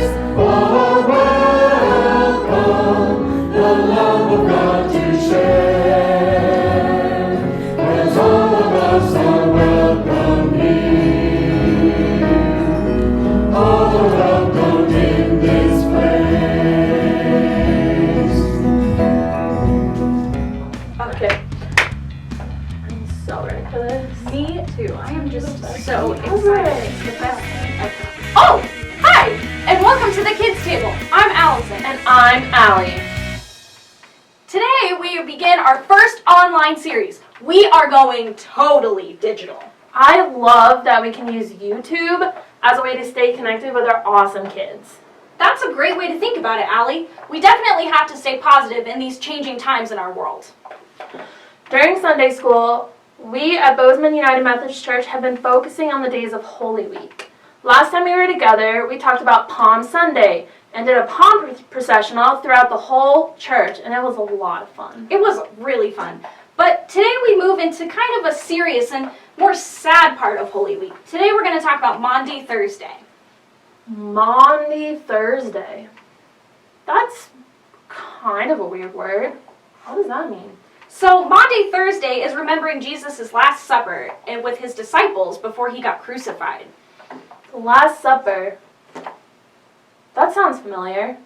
are welcome, the love of God to share. 'Cause all of us are welcome here. All are welcome in this place. Okay. I'm so ready for this. Me too. I am just so excited. It's the best thing ever. Oh! Hi! And welcome to the Kids Table. I'm Allison. And I'm Allie. Today we begin our first online series. We are going totally digital. I love that we can use YouTube as a way to stay connected with our awesome kids. That's a great way to think about it, Allie. We definitely have to stay positive in these changing times in our world. During Sunday school, we at Bozeman United Methodist Church have been focusing on the days of Holy Week. Last time we were together, we talked about Palm Sunday and did a palm processional throughout the whole church, and it was a lot of fun. It was really fun. But today we move into kind of a serious and more sad part of Holy Week. Today we're going to talk about Maundy Thursday. Maundy Thursday. That's kind of a weird word. What does that mean? So Maundy Thursday is remembering Jesus' Last Supper and with his disciples before he got crucified. The Last Supper. That sounds familiar.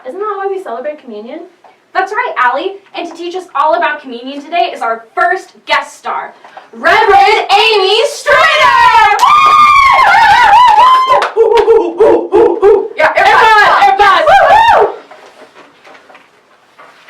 Isn't that why we celebrate communion? That's right, Allie. And to teach us all about communion today is our first guest star, Reverend Amy Strader! Yeah, everybody!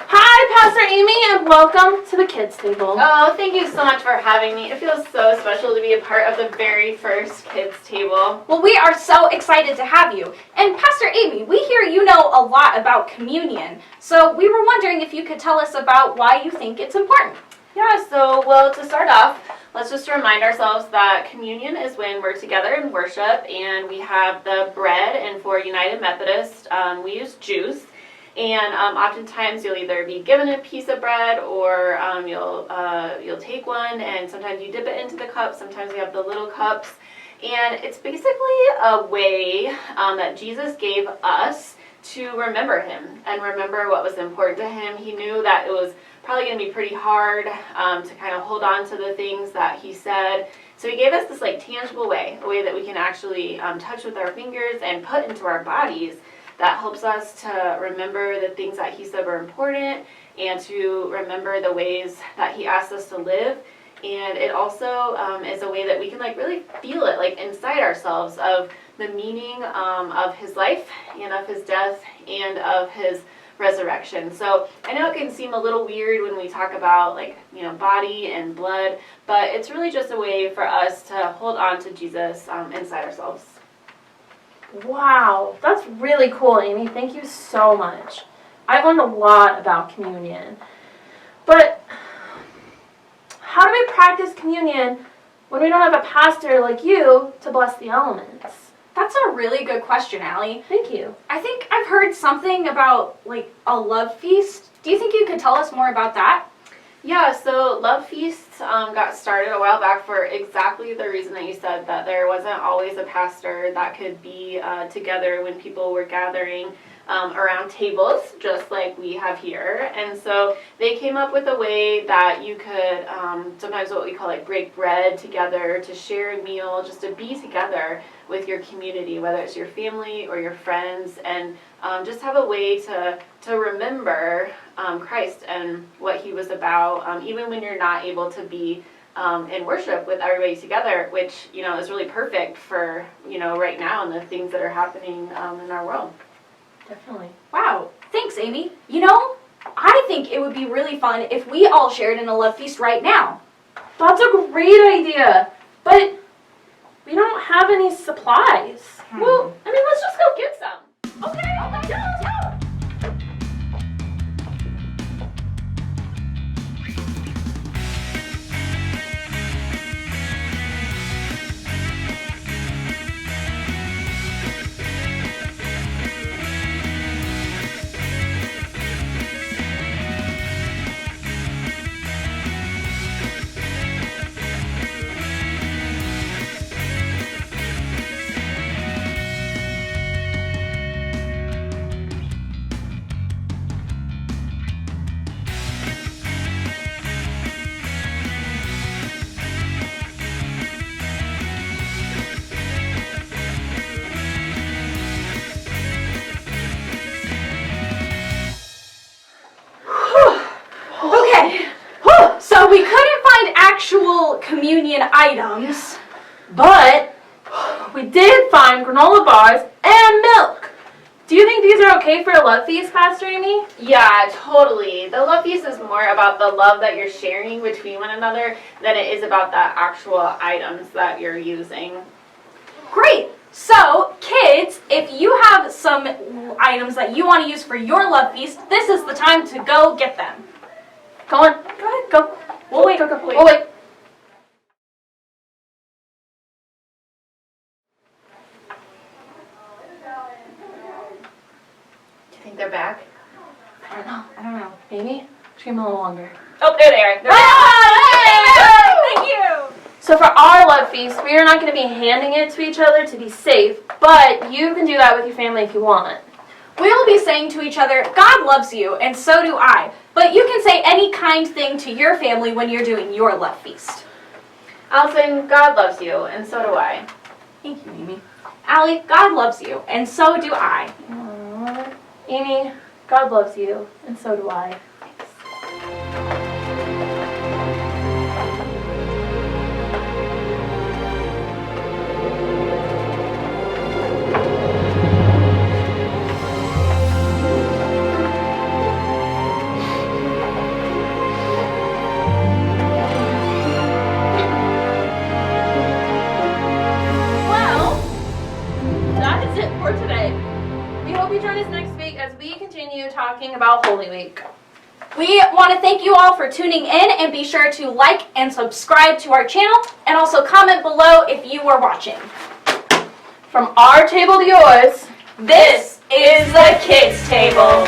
Hi, Pastor Amy, and welcome to the Kids Table. Oh, thank you so much for having me. It feels so special to be a part of the very first Kids Table. Well, we are so excited to have you. And Pastor Amy, we hear you know a lot about communion. So we were wondering if you could tell us about why you think it's important. Yeah, well, to start off, let's just remind ourselves that communion is when we're together in worship and we have the bread, and for United Methodist, we use juice. And oftentimes you'll either be given a piece of bread or you'll take one, and sometimes you dip it into the cup, sometimes you have the little cups. And it's basically a way that Jesus gave us to remember him and remember what was important to him. He knew that it was probably going to be pretty hard to kind of hold on to the things that he said. So he gave us this like tangible way, a way that we can actually touch with our fingers and put into our bodies that helps us to remember the things that he said were important and to remember the ways that he asked us to live. And it also is a way that we can like really feel it like inside ourselves of the meaning of his life and of his death and of his resurrection. So I know it can seem a little weird when we talk about like, body and blood, but it's really just a way for us to hold on to Jesus inside ourselves. Wow, that's really cool, Amy. Thank you so much. I've learned a lot about communion. But how do we practice communion when we don't have a pastor like you to bless the elements? That's a really good question, Allie. Thank you. I think I've heard something about like a love feast. Do you think you could tell us more about that? Yeah, so Love Feasts got started a while back for exactly the reason that you said, that there wasn't always a pastor that could be together when people were gathering around tables, just like we have here. And so they came up with a way that you could sometimes what we call like break bread together, to share a meal, just to be together with your community, whether it's your family or your friends, and just have a way to remember Christ and what he was about, even when you're not able to be in worship with everybody together, which is really perfect for right now and the things that are happening in our world. Definitely. Wow, thanks, Amy. I think it would be really fun if we all shared in a love feast right now. That's a great idea, but we don't have any supplies. Well, let's just go get some. Okay, let's go. items. But we did find granola bars and milk. Do you think these are okay for a love feast, Pastor Amy? Yeah, totally. The love feast is more about the love that you're sharing between one another than it is about the actual items that you're using. Great. So, kids, if you have some items that you want to use for your love feast, this is the time to go get them. Go on. Go ahead. Go. We'll wait. Go. We'll wait. Do you think they're back? I don't know. Maybe? Scream a little longer. Oh, there they are. They're Thank you. So for our love feast, we are not going to be handing it to each other to be safe, but you can do that with your family if you want. We will be saying to each other, God loves you, and so do I. But you can say any kind thing to your family when you're doing your love feast. I'll sing God loves you, and so do I. Thank you, Amy. Allie, God loves you, and so do I. Aww. Amy, God loves you, and so do I. Talking about Holy Week. We want to thank you all for tuning in, and be sure to like and subscribe to our channel, and also comment below if you were watching. From our table to yours, This is the Kids Table.